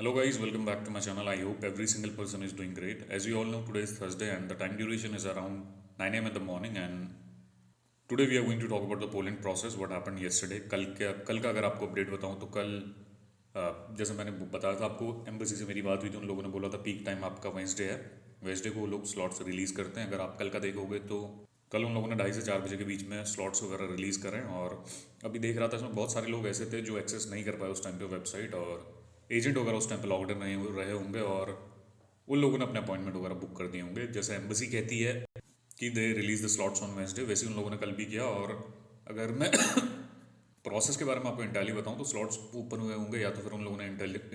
Hello guys, welcome back to my channel. I hope every single person is doing great. As you all know, today is Thursday and the time duration is around 9 a.m. in the morning. And today we are going to talk about the polling process, what happened yesterday. कल का अगर आपको update बताऊं तो कल जैसे मैंने बताया था आपको, एम्बेसी से मेरी बात हुई थी, उन लोगों ने बोला था पीक टाइम आपका वेंसडे है। वेंसडे को वो लोग स्लॉट्स रिलीज़ करते हैं। अगर आप कल का देखोगे तो कल उन लोगों ने 2:30 से 4 बजे के बीच में स्लॉट्स वगैरह रिलीज़ करें। और अभी देख रहा था इसमें बहुत सारे लोग ऐसे थे जो एक्सेस नहीं कर पाए उस टाइम पे वेबसाइट, और एजेंट वगैरह उस टाइम पे लॉकड नहीं रहे होंगे और उन लोगों ने अपने अपॉइंटमेंट वगैरह बुक कर दिए होंगे। जैसे एम्बेसी कहती है कि they release the slots on Wednesday, वैसे उन लोगों ने कल भी किया। और अगर मैं प्रोसेस के बारे में आपको इंटरली बताऊं तो स्लॉट्स ओपन हुए होंगे या तो फिर उन लोगों ने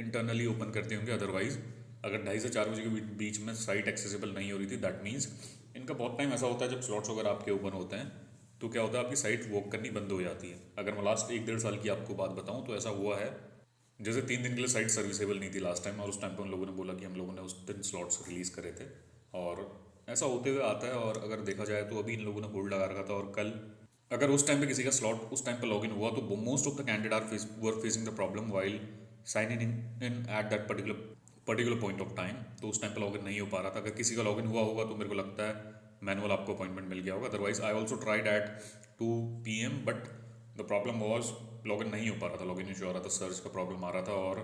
इंटरनली ओपन कर दिए होंगे। अदरवाइज अगर 2:30 से 4 बजे के बीच में साइट एक्सेसिबल नहीं हो रही थी, दैट मीन्स इनका बहुत टाइम ऐसा होता है जब स्लॉट्स वगैरह आपके ओपन होते हैं तो क्या होता है, आपकी साइट वर्क करनी बंद हो जाती है। अगर मैं लास्ट 1-1.5 साल की आपको बात बताऊं तो ऐसा हुआ है। जैसे 3 दिन के लिए साइट सर्विसेबल नहीं थी लास्ट टाइम, और उस टाइम पे उन लोगों ने बोला कि हम लोगों ने उस दिन स्लॉट्स रिलीज़ करे थे। और ऐसा होते हुए आता है। और अगर देखा जाए तो अभी इन लोगों ने होल्ड लगा रखा था, और कल अगर उस टाइम पे किसी का स्लॉट उस टाइम पे लॉगिन हुआ तो most of the candidate were facing the problem while sign in at that particular point of time. तो उस टाइम पे लॉगिन नहीं हो पा रहा था। अगर किसी का लॉगिन हुआ होगा तो मेरे को लगता है मैनुअल आपको अपॉइंटमेंट मिल गया होगा। Otherwise I also tried at 2 PM, but the problem was login नहीं हो पा रहा था, लॉगिन इशू आ रहा था, सर्च का प्रॉब्लम आ रहा था। और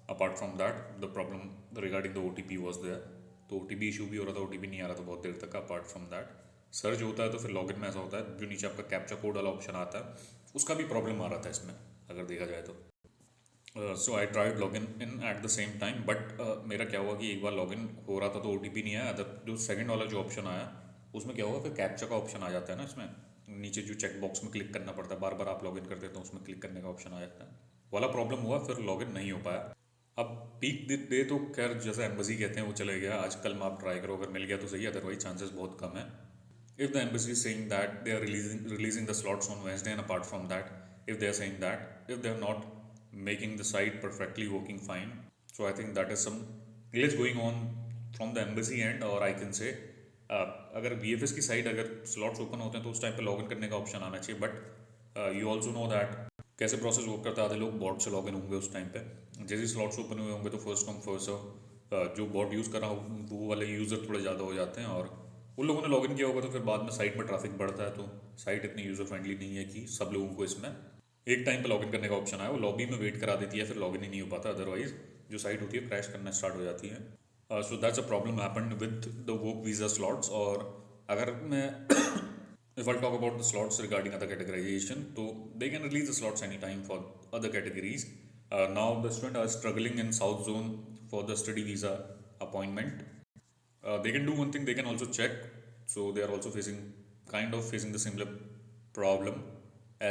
apart from that the problem regarding the OTP was there. तो OTP इशू भी हो रहा था, OTP नहीं आ रहा था बहुत देर तक। अपार्ट फ्रॉम दैट सर्च होता है तो फिर लॉगिन में ऐसा होता है, जो नीचे आपका कैप्चा कोड वाला ऑप्शन आता है उसका भी प्रॉब्लम आ रहा था इसमें, अगर देखा जाए तो। So I tried login in at the same time, but मेरा क्या हुआ कि एक बार लॉगिन हो रहा था तो OTP नहीं आया। अदर जो सेकंड वाला जो ऑप्शन आया उसमें क्या हुआ, फिर कैप्चा का ऑप्शन आ जाता है ना इसमें नीचे, जो चेक बॉक्स में क्लिक करना पड़ता है, बार बार आप लॉगिन करते हैं तो उसमें क्लिक करने का ऑप्शन आ जाता है, वाला प्रॉब्लम हुआ, फिर लॉगिन नहीं हो पाया। अब पीक डे तो खैर जैसे एम्बेसी कहते हैं वो चले गया। आज कल में आप ट्राई करो, अगर मिल गया तो सही, अदरवाइज चांसेस बहुत कम है। If the embassy is saying that they are releasing the slots on Wednesday, and apart from that, if they are saying that if they are not making the site perfectly working fine, so I think that is some glitch going on from the embassy end, or I can say अगर VFS की site अगर slots open होते हैं तो उस time पे login करने का ऑप्शन आना चाहिए। But you also know that कैसे प्रोसेस वर्क करता है। आधे लोग बॉट से लॉगिन होंगे उस टाइम पे, जैसे ही स्लॉट्स ओपन हुए होंगे तो फर्स्ट कम फर्स्ट सर्व, जो बॉट यूज़ कर रहा हो वो वाले यूज़र थोड़े ज़्यादा हो जाते हैं, और उन लोगों ने लॉगिन किया होगा तो फिर बाद में साइट में ट्रैफिक बढ़ता है। तो साइट इतनी यूज़र फ्रेंडली नहीं है कि सब लोगों को इसमें एक टाइम पे लॉगिन करने का ऑप्शन आया। वो लॉबी में वेट करा देती है, फिर लॉगिन ही नहीं हो पाता। अदरवाइज जो साइट होती है क्रैश करना स्टार्ट हो जाती है। So that's a problem happened with the work visa slots. और अगर मैं if I'll talk about the slots regarding other categorization, so they can release the slots anytime for other categories. Now the students are struggling in South Zone for the study visa appointment. They can do one thing, they can also check. So they are also facing the similar problem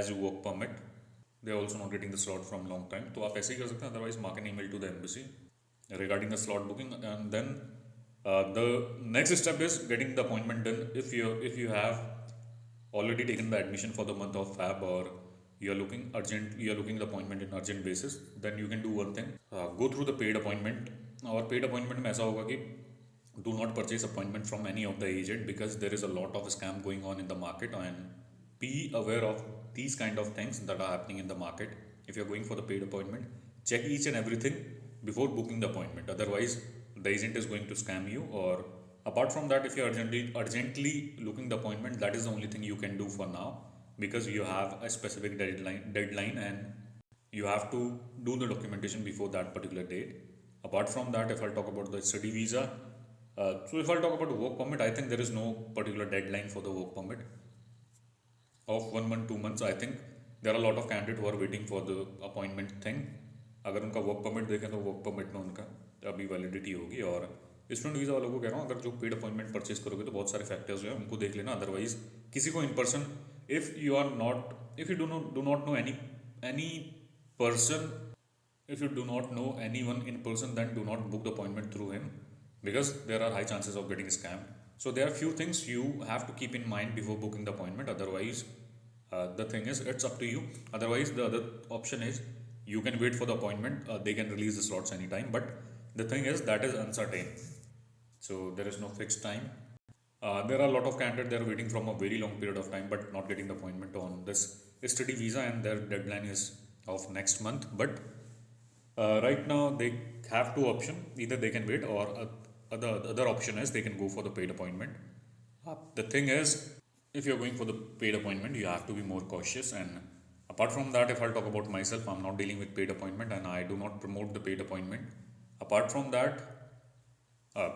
as you work permit. They are also not getting the slot from long time. तो आप ऐसे ही कर सकते हैं, otherwise mark an email to the embassy regarding the slot booking. And then the next step is getting the appointment done. If you have already taken the admission for the month of Feb, or you are looking the appointment in urgent basis, then you can do one thing, go through the paid appointment. और paid appointment में ऐसा होगा कि do not purchase appointment from any of the agent, because there is a lot of scam going on in the market, and be aware of these kind of things that are happening in the market. If you're going for the paid appointment, check each and everything before booking the appointment, otherwise the agent is going to scam you. Or apart from that, if you're urgently looking the appointment, that is the only thing you can do for now, because you have a specific deadline and you have to do the documentation before that particular date. Apart from that, if I'll talk about the study visa, so if I'll talk about work permit, I think there is no particular deadline for the work permit of 1 month, 2 months. I think there are a lot of candidates who are waiting for the appointment thing. अगर उनका work permit देखें तो work permit में उनका अभी validity होगी। और student visa वालों को कह रहा हूँ, अगर जो पेड अपॉइंटमेंट परचेज करोगे तो बहुत सारे फैक्टर्स जो हैं उनको देख लेना। अदरवाइज किसी को in person, if you are not, if you do not know any person, if you do not know anyone in person, then do not book the appointment through him, because there are high chances of getting scammed. So there are few things you have to keep in mind before booking the appointment. Otherwise the thing is, it's up to you. Otherwise the other option is you can wait for the appointment. They can release the slots anytime, but the thing is that is uncertain, so there is no fixed time. There are a lot of candidates, they are waiting from a very long period of time but not getting the appointment on this study visa, and their deadline is of next month. But Right now, they have two options. Either they can wait, or other option is they can go for the paid appointment. The thing is, if you're going for the paid appointment, you have to be more cautious. And apart from that, if I'll talk about myself, I'm not dealing with paid appointment, and I do not promote the paid appointment. Apart from that, uh,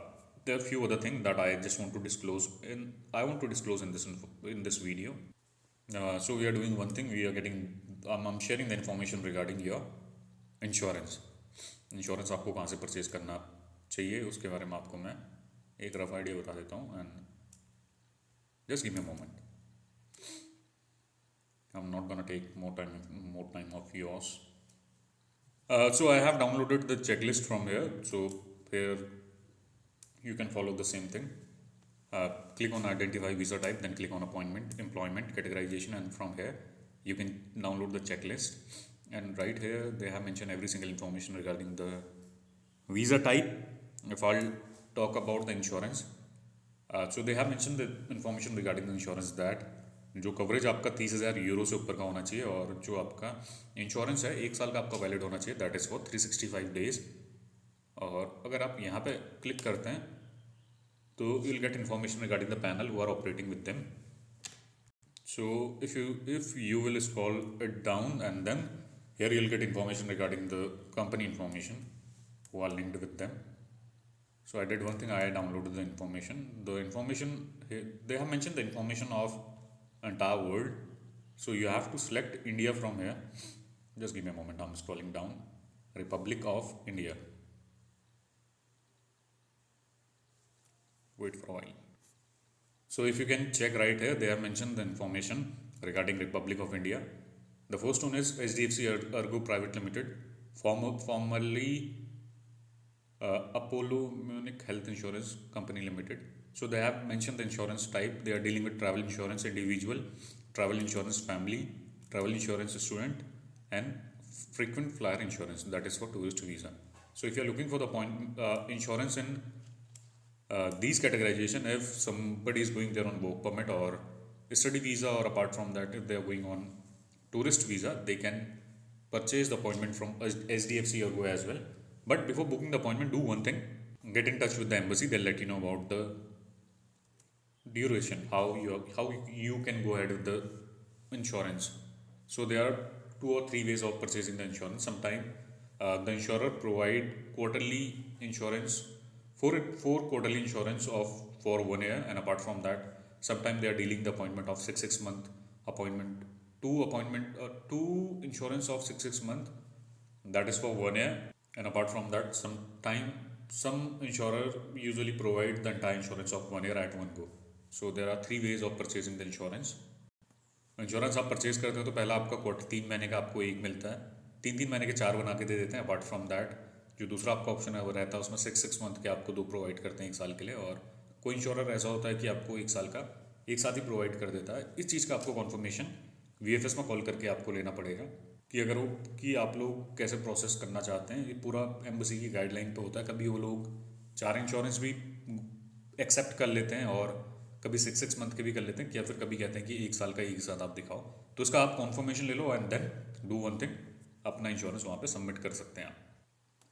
there are a few other things that I just want to disclose. I want to disclose in this video. So we are doing one thing. We are getting. I'm sharing the information regarding your insurance. Insurance आपको कहाँ से purchase करना चाहिए उसके बारे में आपको मैं एक रफ आइडिया बता देता हूँ. And just give me a moment. I am not gonna take more time of yours. So I have downloaded the checklist from here. So here you can follow the same thing. Click on identify visa type, then click on appointment, employment, categorization, and from here you can download the checklist. And right here they have mentioned every single information regarding the visa type. If I'll talk about the insurance, so they have mentioned the information regarding the insurance that जो coverage आपका 30,000 euro से ऊपर का होना चाहिए, और जो आपका इंश्योरेंस है 1 साल का आपका वैलिड होना चाहिए. That is for 365 days. और अगर आप यहाँ पे क्लिक करते हैं तो you will get information regarding the panel who are operating with them. So if you will scroll it down, and then here you will get information regarding the company information who are linked with them. So I did one thing, I downloaded the information. The information they have mentioned the information of entire world. So you have to select India from here. Just give me a moment, I'm scrolling down. Republic of India. Wait for a while. So if you can check right here, they have mentioned the information regarding Republic of India. The first one is HDFC Ergo Private Limited, formerly Apollo Munich Health Insurance Company Limited. So they have mentioned the insurance type. They are dealing with travel insurance individual, travel insurance family, travel insurance student, and frequent flyer insurance, that is for tourist visa. So if you are looking for the insurance in these categorization, if somebody is going there on work permit or study visa, or apart from that if they are going on tourist visa, they can purchase the appointment from HDFC Ergo as well. But before booking the appointment, do one thing: get in touch with the embassy. They'll let you know about the duration, how you can go ahead with the insurance. So there are 2 or 3 ways of purchasing the insurance. Sometimes the insurer provide quarterly insurance, four quarterly insurance for 1 year, and apart from that, sometimes they are dealing the appointment of 6 month appointment, two insurance of 6 month, that is for 1 year. And apart from that, some insurer usually provide the entire insurance of 1 year at one go. So there are 3 ways of purchasing the insurance. Insurance आप purchase करते हो तो पहला आपका quarter 3 महीने का आपको एक मिलता है, 3 महीने के 4 बना के दे देते हैं. अपार्ट फ्रॉम दैट जो दूसरा आपका ऑप्शन है वो रहता है, उसमें 6 मंथ के आपको 2 प्रोवाइड करते हैं 1 साल के लिए. और कोई इंश्योरर ऐसा होता है कि आपको 1 साल का एक साथ ही प्रोवाइड कर देता है. इस चीज़ का आपको कॉन्फर्मेशन VFS में कॉल करके आपको लेना पड़ेगा कि अगर वो कि आप लोग कैसे प्रोसेस करना चाहते हैं. ये पूरा एम्बेसी की गाइडलाइन पे होता है. कभी वो लोग 4 इंश्योरेंस भी एक्सेप्ट कर लेते हैं, और कभी 6 मंथ के भी कर लेते हैं, या फिर कभी कहते हैं कि 1 साल का एक साथ आप दिखाओ. तो इसका आप कॉन्फर्मेशन ले लो, and then do one thing, अपना इंश्योरेंस वहाँ पे सबमिट कर सकते हैं आप.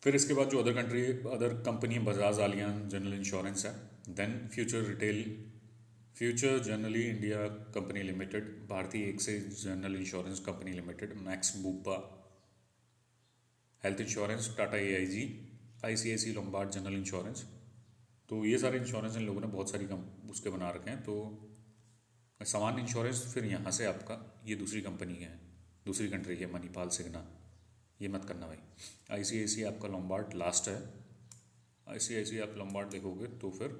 फिर इसके बाद जो other company Bajaj Allianz general insurance है, then future Generali India company limited, Bharatiya Axis general insurance company limited, Max Bupa health insurance, Tata AIG, ICICI Lombard general insurance. तो ये सारे इंश्योरेंस इन लोगों ने बहुत सारी उसके बना रखे हैं. तो समान इंश्योरेंस फिर यहाँ से आपका ये दूसरी कंपनी है, दूसरी कंट्री है, मणिपाल सिग्ना, ये मत करना भाई. ICICI आपका लोम्बार्ड लास्ट है. ICICI आप लोम्बार्ड देखोगे तो फिर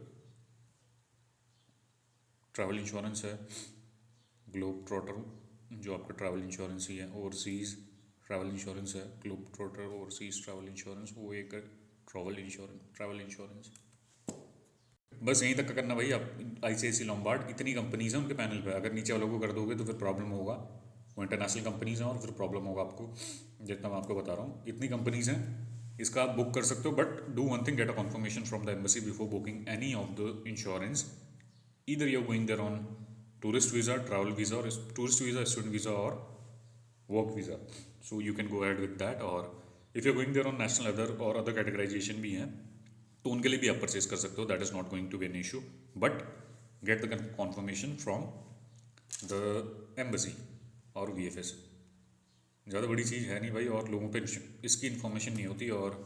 ट्रैवल इंश्योरेंस है, ग्लोब ट्रॉटर जो आपका ट्रैवल इंश्योरेंस ही है, ओवरसीज़ ट्रैवल इंश्योरेंस है, globe trotter overseas travel insurance, वो एक ट्रैवल इंश्योरेंस. बस यहीं तक का करना भाई. आप ICICI लोम्बार्ड, इतनी कंपनीज हैं उनके पैनल पे. अगर नीचे वालों को कर दोगे तो फिर प्रॉब्लम होगा. वो इंटरनेशनल कंपनीज हैं और फिर प्रॉब्लम होगा आपको. जितना मैं आपको बता रहा हूँ, इतनी कंपनीज हैं, इसका आप बुक कर सकते हो. But do one thing, get a conformation from the embassy before booking any of the insurance. Either you're going there on tourist visa, travel visa, or tourist visa, student visa, or work visa. So you can go ahead with that. Or if you going there on national other और other categorization भी हैं तो उनके लिए भी आप purchase कर सकते हो, that is not going to be an issue, but get the confirmation from the embassy और VFS। ज़्यादा बड़ी चीज़ है नहीं भाई, और लोगों पे इसकी इन्फॉर्मेशन नहीं होती। और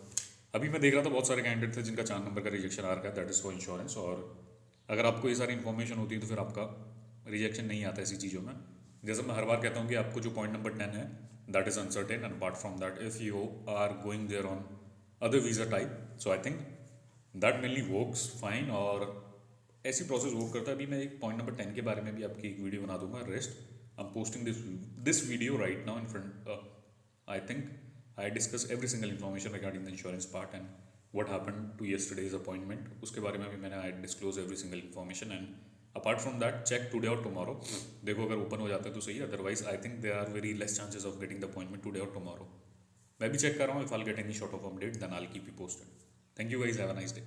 अभी मैं देख रहा था बहुत सारे कैंडिडेट थे जिनका 4 नंबर का रिजेक्शन आ रखा है, दैट इज़ फॉर इंश्योरेंस। और अगर आपको ये सारी इन्फॉर्मेशन होती है तो फिर आपका रिजेक्शन नहीं आता ऐसी चीज़ों में। जैसे मैं हर बार कहता हूँ कि आपको जो पॉइंट नंबर 10 है that is uncertain, and apart from that if you are going there on other visa type, so I think that mainly works fine और ऐसी प्रोसेस वर्क करता है। अभी मैं एक पॉइंट नंबर 10 के बारे में भी आपकी एक वीडियो बना दूंगा, rest I am posting this video right now in front. I think I discuss every single information regarding the insurance part and what happened to yesterday's appointment, उसके बारे में भी मैंने I disclose every single information. And apart from that check today और tomorrow, देखो अगर open हो जाता है तो सही, otherwise I think there are very less chances of getting the appointment today और टुमारो। मैं भी चेक कर रहा हूँ, if I get any short of update then I will keep you posted. Thank you guys, have a nice day.